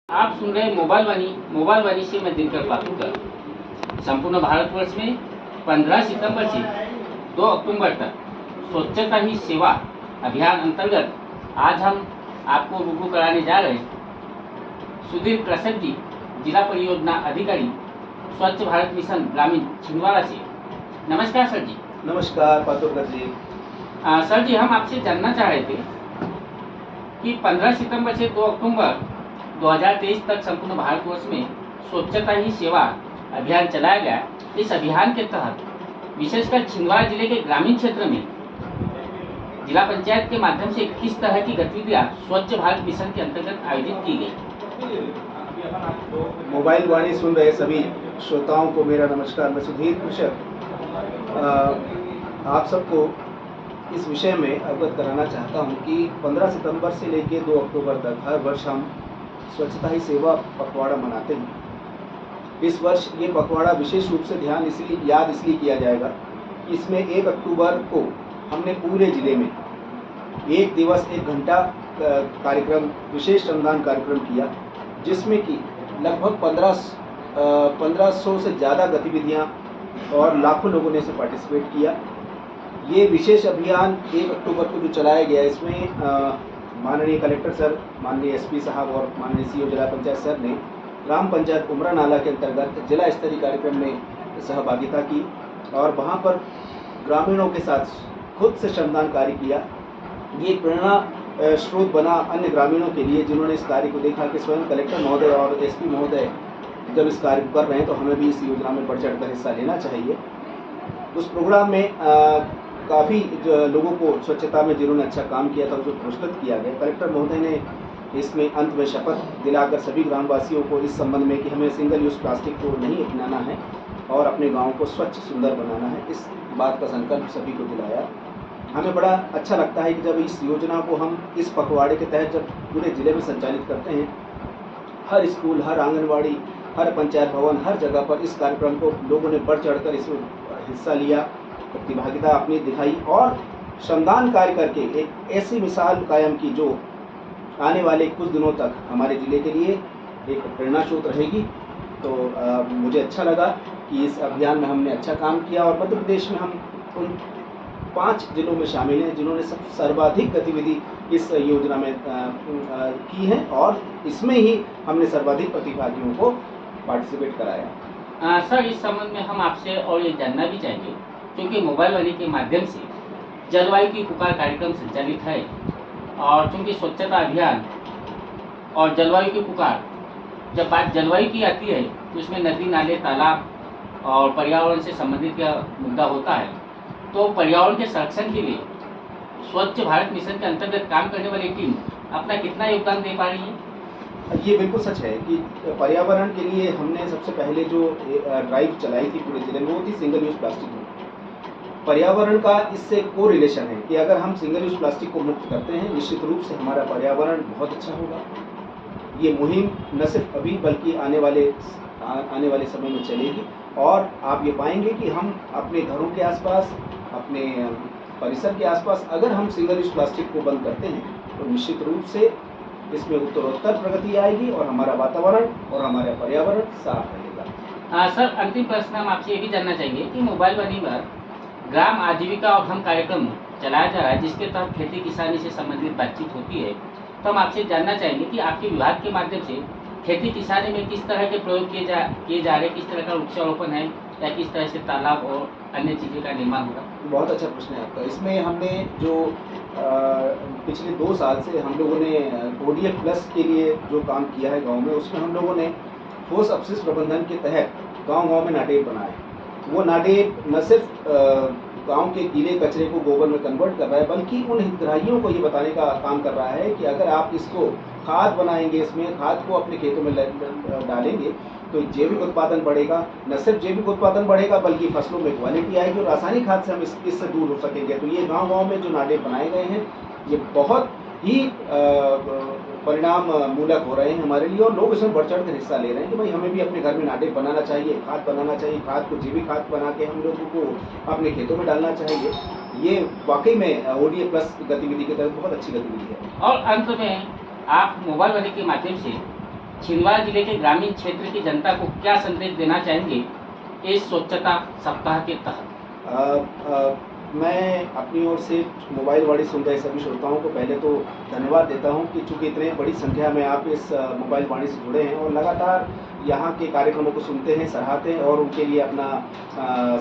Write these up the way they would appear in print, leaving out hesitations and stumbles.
आप सुन रहे मोबाइल वाणी से मैं दिनकर पातुरकर। संपूर्ण भारतवर्ष में 15 सितंबर से 2 अक्टूबर तक स्वच्छता ही सेवा अभियान अंतर्गत आज हम आपको रूबरू कराने जा रहे हैं सुधीर कृषक जी, जिला परियोजना अधिकारी, स्वच्छ भारत मिशन ग्रामीण छिंदवाड़ा से। नमस्कार सर जी। नमस्कार पातुरकर जी। सर जी, हम आपसे जानना चाह रहे थे कि 15 सितंबर से 2 अक्टूबर 2023 तक संपूर्ण भारतवर्ष में स्वच्छता ही सेवा अभियान चलाया गया। इस अभियान के तहत विशेषकर छिंदवाड़ा जिले के ग्रामीण क्षेत्र में जिला पंचायत के माध्यम से किस तरह की गतिविधियां स्वच्छ भारत मिशन के अंतर्गत आयोजित की गई? मोबाइल वाणी सुन रहे सभी श्रोताओं को मेरा नमस्कार। मैं सुधीर कृषक आप सबको इस विषय में अवगत कराना चाहता हूं कि 15 सितंबर से लेकर 2 अक्टूबर तक हर वर्ष हम स्वच्छता ही सेवा पखवाड़ा मनाते हैं। इस वर्ष ये पखवाड़ा विशेष रूप से याद इसलिए किया जाएगा कि इसमें 1 अक्टूबर को हमने पूरे जिले में 1 दिवस 1 घंटा कार्यक्रम, विशेष श्रमदान कार्यक्रम किया, जिसमें कि लगभग 1500 से ज़्यादा गतिविधियां और लाखों लोगों ने इसे पार्टिसिपेट किया। ये विशेष अभियान 1 अक्टूबर को जो चलाया गया, इसमें माननीय कलेक्टर सर, माननीय एसपी साहब और माननीय सीओ जिला पंचायत सर ने ग्राम पंचायत उमरा नाला के अंतर्गत जिला स्तरीय कार्यक्रम में सहभागिता की और वहाँ पर ग्रामीणों के साथ खुद से श्रमदान कार्य किया। ये प्रेरणा स्रोत बना अन्य ग्रामीणों के लिए, जिन्होंने इस कार्य को देखा कि स्वयं कलेक्टर महोदय और एसपी महोदय जब इस कार्य को कर रहे हैं तो हमें भी इस योजना में बढ़ चढ़कर हिस्सा लेना चाहिए। उस प्रोग्राम में काफ़ी लोगों को स्वच्छता में जिन्होंने अच्छा काम किया था उसे पुरस्कृत किया गया। कलेक्टर महोदय ने इसमें अंत में शपथ दिलाकर सभी ग्रामवासियों को इस संबंध में कि हमें सिंगल यूज़ प्लास्टिक को नहीं अपनाना है और अपने गांव को स्वच्छ सुंदर बनाना है, इस बात का संकल्प सभी को दिलाया। हमें बड़ा अच्छा लगता है कि जब इस योजना को हम इस पखवाड़े के तहत जब पूरे ज़िले में संचालित करते हैं, हर स्कूल, हर आंगनबाड़ी, हर पंचायत भवन, हर जगह पर इस कार्यक्रम को लोगों ने बढ़ चढ़कर इसमें हिस्सा लिया, प्रतिभागिता अपनी दिखाई और श्रमदान कार्य करके एक ऐसी मिसाल कायम की जो आने वाले कुछ दिनों तक हमारे ज़िले के लिए एक प्रेरणा स्रोत रहेगी। तो मुझे अच्छा लगा कि इस अभियान में हमने अच्छा काम किया और मध्य प्रदेश में हम उन 5 जिलों में शामिल हैं जिन्होंने सर्वाधिक गतिविधि इस योजना में की है और इसमें ही हमने सर्वाधिक प्रतिभागियों को पार्टिसिपेट कराया। सर, इस संबंध में हम आपसे और ये जानना भी चाहेंगे, क्योंकि मोबाइल वाणी के माध्यम से जलवायु की पुकार कार्यक्रम संचालित है और चूँकि स्वच्छता अभियान और जलवायु की पुकार, जब बात जलवायु की आती है तो उसमें नदी, नाले, तालाब और पर्यावरण से संबंधित का मुद्दा होता है। तो पर्यावरण के संरक्षण के लिए स्वच्छ भारत मिशन के अंतर्गत काम करने वाली टीम अपना कितना योगदान दे पा रही है? ये बिल्कुल सच है कि पर्यावरण के लिए हमने सबसे पहले जो ड्राइव चलाई थी पूरे जिले में, वो थी सिंगल यूज़ प्लास्टिक मुक्त। पर्यावरण का इससे को रिलेशन है कि अगर हम सिंगल यूज़ प्लास्टिक को मुक्त करते हैं, निश्चित रूप से हमारा पर्यावरण बहुत अच्छा होगा। ये मुहिम न सिर्फ अभी बल्कि आने वाले समय में चलेगी और आप ये पाएंगे कि हम अपने घरों के आसपास, अपने परिसर के आसपास अगर हम सिंगल यूज़ प्लास्टिक को बंद करते हैं तो निश्चित रूप से इसमें उत्तरोत्तर प्रगति आएगी और हमारा वातावरण और हमारा पर्यावरण साफ रहेगा। सर, अंतिम प्रश्न हम आपसे ये भी जानना चाहेंगे कि मोबाइल वाणी पर ग्राम आजीविका और हम कार्यक्रम चलाया जा रहा है, जिसके तहत खेती किसानी से संबंधित बातचीत होती है। तो हम आपसे जानना चाहेंगे कि आपके विभाग के माध्यम से खेती किसानी में किस तरह के प्रयोग किए जा रहे हैं, किस तरह का वृक्षारोपण है या किस तरह से तालाब और अन्य चीज़ों का निर्माण होगा? बहुत अच्छा प्रश्न है आपका। इसमें हमने जो पिछले 2 साल से हम लोगों ने ODF प्लस के लिए जो काम किया है गांव में, उसमें हम लोगों ने ठोस अपशिष्ट प्रबंधन के तहत गांव-गांव में नाडेप बनाए। वो नाडेप न सिर्फ गांव के गीले कचरे को गोबर में कन्वर्ट कर रहा है, बल्कि उन हितग्राहियों को ये बताने का काम कर रहा है कि अगर आप इसको खाद बनाएंगे, इसमें खाद को अपने खेतों में डालेंगे तो जैविक उत्पादन बढ़ेगा। न सिर्फ जैविक उत्पादन बढ़ेगा बल्कि फसलों में क्वालिटी आएगी और रासायनिक खाद से हम इससे दूर हो सकेंगे। तो ये गांव-गांव में जो नाडे बनाए गए हैं, ये बहुत ही परिणाम मूलक हो रहे हैं हमारे लिए और लोग इसमें बढ़ चढ़ कर हिस्सा ले रहे हैं कि भाई हमें भी अपने घर में नाडे बनाना चाहिए, खाद बनाना चाहिए, खाद को जैविक खाद बना के हम लोगों को अपने खेतों में डालना चाहिए। ये वाकई में ODF प्लस गतिविधि के तहत बहुत अच्छी गतिविधि है। और अंत में आप मोबाइल वाणी के माध्यम से छिंदवाड़ा जिले के ग्रामीण क्षेत्र की जनता को क्या संदेश देना चाहेंगे इस स्वच्छता सप्ताह के तहत? मैं अपनी ओर से मोबाइल वाणी सुन रहे सभी श्रोताओं को पहले तो धन्यवाद देता हूं कि चूंकि इतने बड़ी संख्या में आप इस मोबाइल वाणी से जुड़े हैं और लगातार यहाँ के कार्यक्रमों को सुनते हैं, सराहते हैं और उनके लिए अपना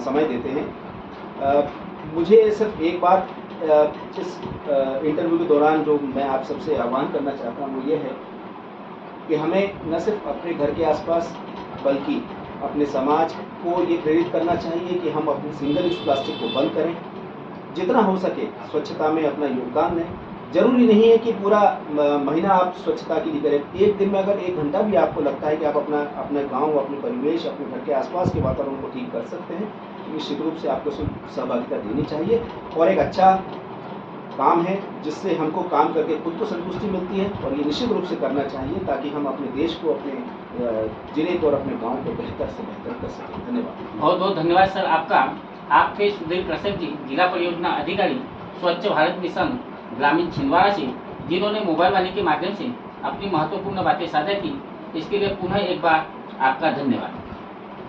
समय देते हैं। मुझे सिर्फ एक बात इस इंटरव्यू के दौरान जो मैं आप सबसे आह्वान करना चाहता हूँ वो ये है कि हमें न सिर्फ अपने घर के आसपास बल्कि अपने समाज को ये प्रेरित करना चाहिए कि हम अपने सिंगल यूज प्लास्टिक को बंद करें, जितना हो सके स्वच्छता में अपना योगदान दें। जरूरी नहीं है कि पूरा महीना आप स्वच्छता के लिए करें। एक दिन में अगर 1 घंटा भी आपको लगता है कि आप अपना गांव, अपने परिवेश, अपने घर के आसपास के वातावरण को ठीक कर सकते हैं, तो निश्चित रूप से आपको सहभागिता देनी चाहिए और एक अच्छा काम है जिससे हमको काम करके खुद को संतुष्टि मिलती है और ये निश्चित रूप से करना चाहिए ताकि हम अपने देश को, अपने जिले को और अपने गांव को बेहतर से बेहतर कर सकें। धन्यवाद। बहुत बहुत धन्यवाद सर आपका। आप थे सुधीर प्रसाद जी, जिला परियोजना अधिकारी, स्वच्छ भारत मिशन ग्रामीण छिंदवाड़ा से, जिन्होंने मोबाइल वाणी के माध्यम से अपनी महत्वपूर्ण बातें साझा की। इसके लिए पुनः एक बार आपका धन्यवाद।